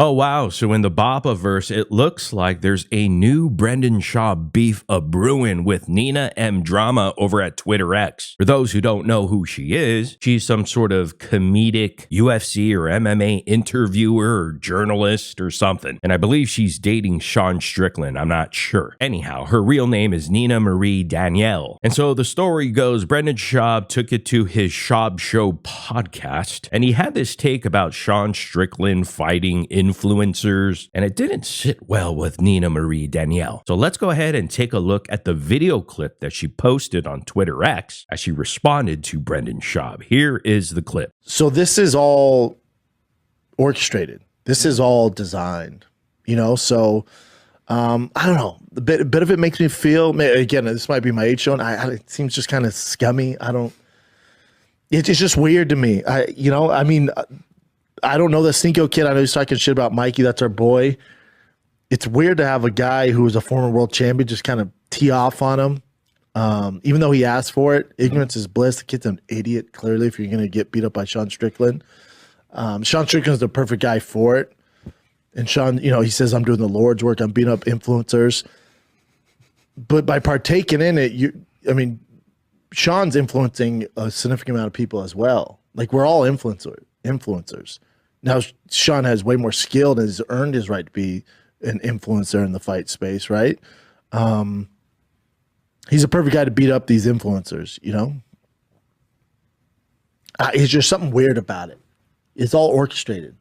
Oh wow, so in the Boppa-verse, it looks like there's a new Brendan Schaub beef a-brewing with Nina M. Drama over at Twitter X. For those who don't know who she is, she's some sort of comedic UFC or MMA interviewer or journalist or something. And I believe she's dating Sean Strickland, I'm not sure. Anyhow, her real name is Nina Marie Daniele. And so the story goes, Brendan Schaub took it to his Schaub Show podcast, and he had this take about Sean Strickland fighting influencers, and it didn't sit well with Nina Marie Daniele. So let's go ahead and take a look at the video clip that she posted on Twitter X as she responded to Brendan Schaub. Here is the clip. So this is all orchestrated. This is all designed, you know? So I don't know. A bit of it makes me feel, again, this might be my age showing. It seems just kind of scummy. It's just weird to me. I don't know the Sneeko kid. I know he's talking shit about Mikey. That's our boy. It's weird to have a guy who was a former world champion just kind of tee off on him. Even though he asked for it. Ignorance is bliss. The kid's an idiot, clearly, if you're going to get beat up by Sean Strickland. Sean Strickland's the perfect guy for it. And Sean, he says, I'm doing the Lord's work. I'm beating up influencers. But by partaking in it, Sean's influencing a significant amount of people as well. Like, we're all influencers. Now, Sean has way more skill and has earned his right to be an influencer in the fight space, right? He's a perfect guy to beat up these influencers, It's just something weird about it. It's all orchestrated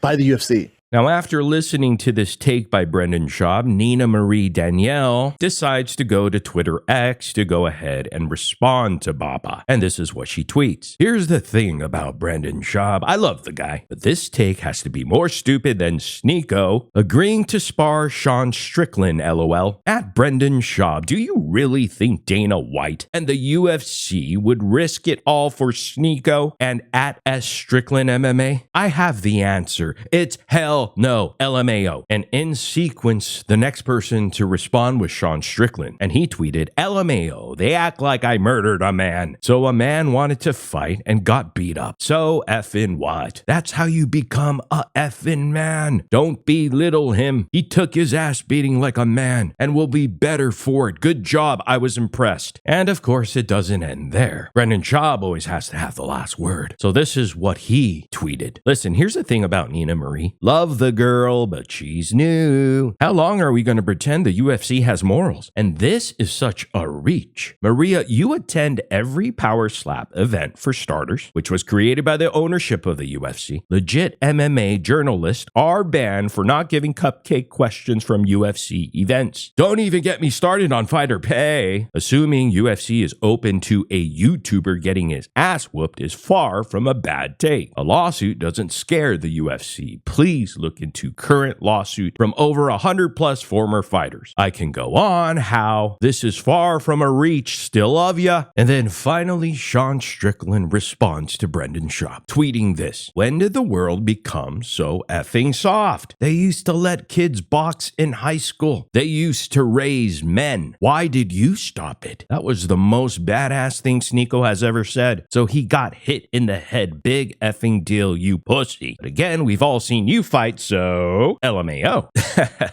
by the UFC. Now, after listening to this take by Brendan Schaub, Nina Marie Daniele decides to go to Twitter X to go ahead and respond to Boppa. And this is what she tweets. Here's the thing about Brendan Schaub. I love the guy, but this take has to be more stupid than Sneeko agreeing to spar Sean Strickland, LOL. At Brendan Schaub, do you really think Dana White and the UFC would risk it all for Sneeko? And at S Strickland MMA, I have the answer. It's hell no, LMAO. And in sequence, the next person to respond was Sean Strickland. And he tweeted, LMAO, they act like I murdered a man. So a man wanted to fight and got beat up. So effing what? That's how you become a effing man. Don't belittle him. He took his ass beating like a man and will be better for it. Good job. I was impressed. And of course, it doesn't end there. Brendan Schaub always has to have the last word. So this is what he tweeted. Listen, here's the thing about Nina Marie. Love the girl, but she's new. How long are we going to pretend the UFC has morals? And this is such a reach. Maria, you attend every power slap event for starters, which was created by the ownership of the UFC. Legit MMA journalists are banned for not giving cupcake questions from UFC events. Don't even get me started on fighter pay. Assuming UFC is open to a YouTuber getting his ass whooped is far from a bad take. A lawsuit doesn't scare the UFC. Please look into current lawsuit from over 100 plus former fighters. I can go on how this is far from a reach, still love ya. And then finally, Sean Strickland responds to Brendan Schaub, tweeting this. When did the world become so effing soft? They used to let kids box in high school. They used to raise men. Why did you stop it? That was the most badass thing Sneeko has ever said. So he got hit in the head. Big effing deal, you pussy. But again, we've all seen you fight, so LMAO.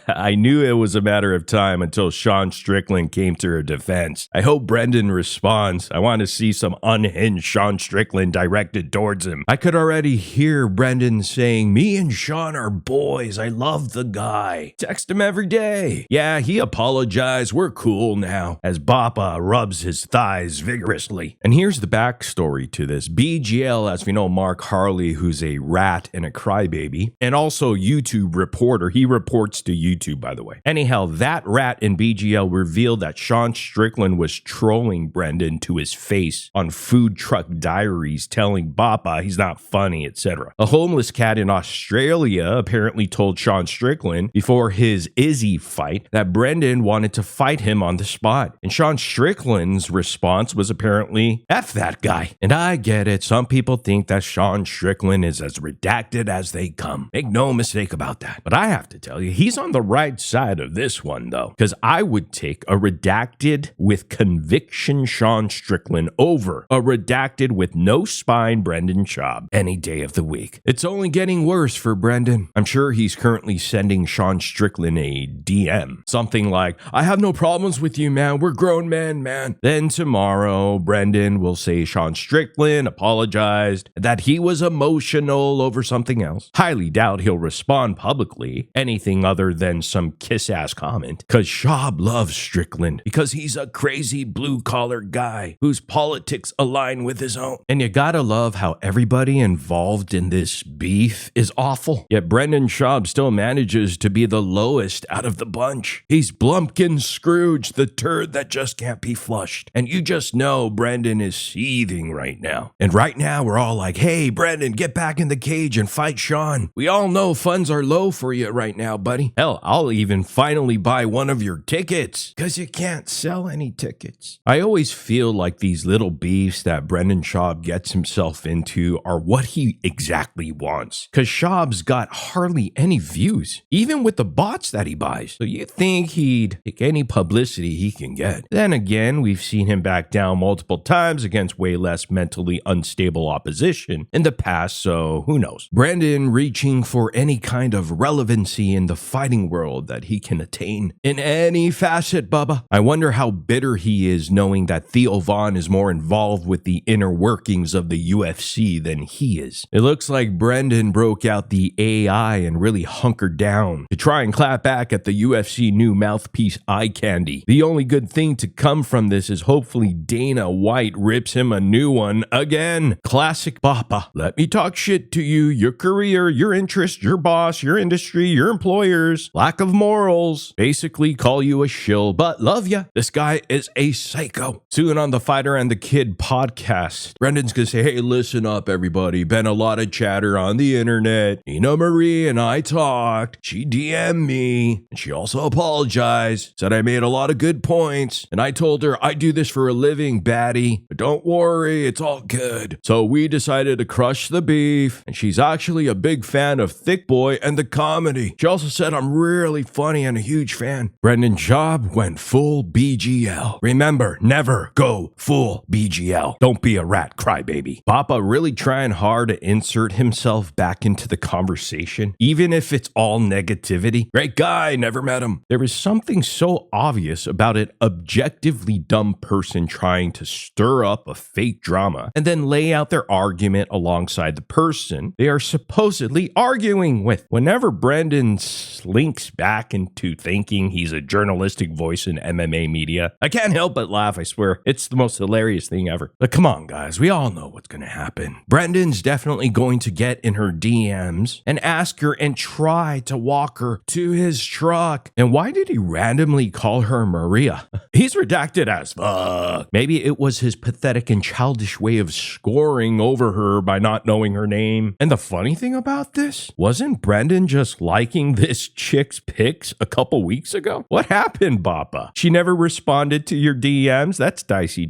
I knew it was a matter of time until Sean Strickland came to her defense. I hope Brendan responds. I want to see some unhinged Sean Strickland directed towards him. I could already hear Brendan saying, me and Sean are boys. I love the guy. Text him every day. Yeah, he apologized. We're cool now. As Boppa rubs his thighs vigorously. And here's the backstory to this. BGL, as we know, Mark Harley, who's a rat and a crybaby, and also YouTube reporter. He reports to YouTube, by the way. Anyhow, that rat in BGL revealed that Sean Strickland was trolling Brendan to his face on Food Truck Diaries, telling Boppa he's not funny, etc. A homeless cat in Australia apparently told Sean Strickland before his Izzy fight that Brendan wanted to fight him on the spot. And Sean Strickland's response was apparently, F that guy. And I get it. Some people think that Sean Strickland is as redacted as they come. Make no no mistake about that. But I have to tell you, he's on the right side of this one, though, because I would take a redacted with conviction Sean Strickland over a redacted with no spine Brendan Schaub any day of the week. It's only getting worse for Brendan. I'm sure he's currently sending Sean Strickland a DM. Something like, I have no problems with you, man. We're grown men, man. Then tomorrow, Brendan will say Sean Strickland apologized, that he was emotional over something else. Highly doubt he'll respond publicly, anything other than some kiss-ass comment, because Schaub loves Strickland, because he's a crazy blue-collar guy whose politics align with his own. And you gotta love how everybody involved in this beef is awful, yet Brendan Schaub still manages to be the lowest out of the bunch. He's Blumpkin Scrooge, the turd that just can't be flushed. And you just know Brendan is seething right now. And right now we're all like, hey, Brendan, get back in the cage and fight Sean. We all know funds are low for you right now, buddy. Hell, I'll even finally buy one of your tickets, because you can't sell any tickets. I always feel like these little beefs that Brendan Schaub gets himself into are what he exactly wants, because Schaub's got hardly any views, even with the bots that he buys. So you think he'd take any publicity he can get. Then again, we've seen him back down multiple times against way less mentally unstable opposition in the past, so who knows? Brendan reaching for any kind of relevancy in the fighting world that he can attain in any facet, Bubba. I wonder how bitter he is knowing that Theo Von is more involved with the inner workings of the UFC than he is. It looks like Brendan broke out the AI and really hunkered down to try and clap back at the UFC new mouthpiece eye candy. The only good thing to come from this is hopefully Dana White rips him a new one again. Classic Papa. Let me talk shit to you, your career, your interest, your boss, your industry, your employers, lack of morals. Basically call you a shill, but love ya. This guy is a psycho. Soon on the Fighter and the Kid podcast, Brendan's gonna say, hey, listen up, everybody. Been a lot of chatter on the internet. Nina Marie and I talked. She DM'd me, and she also apologized. Said I made a lot of good points, and I told her I do this for a living, baddie. But don't worry, it's all good. So we decided to crush the beef, and she's actually a big fan of Thick Boy and the comedy. She also said I'm really funny and a huge fan. Brendan Schaub went full BGL. Remember, never go full BGL. Don't be a rat crybaby. Papa really trying hard to insert himself back into the conversation, even if it's all negativity. Great guy, never met him. There is something so obvious about an objectively dumb person trying to stir up a fake drama and then lay out their argument alongside the person they are supposedly arguing with. Whenever Brendan slinks back into thinking he's a journalistic voice in MMA media, I can't help but laugh, I swear. It's the most hilarious thing ever. But come on, guys, we all know what's going to happen. Brendan's definitely going to get in her DMs and ask her and try to walk her to his truck. And why did he randomly call her Maria? He's redacted as fuck. Maybe it was his pathetic and childish way of scoring over her by not knowing her name. And the funny thing about this, wasn't Brendan just liking this chick's pics a couple weeks ago? What happened, Papa? She never responded to your DMs? That's dicey.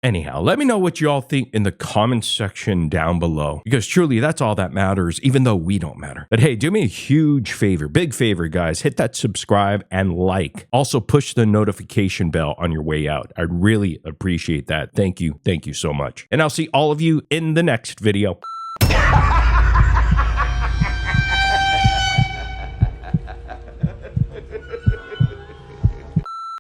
Anyhow, let me know what you all think in the comments section down below, because truly that's all that matters, even though we don't matter. But hey, do me a huge favor, big favor, guys. Hit that subscribe and like. Also push the notification bell on your way out. I'd really appreciate that. Thank you so much. And I'll see all of you in the next video.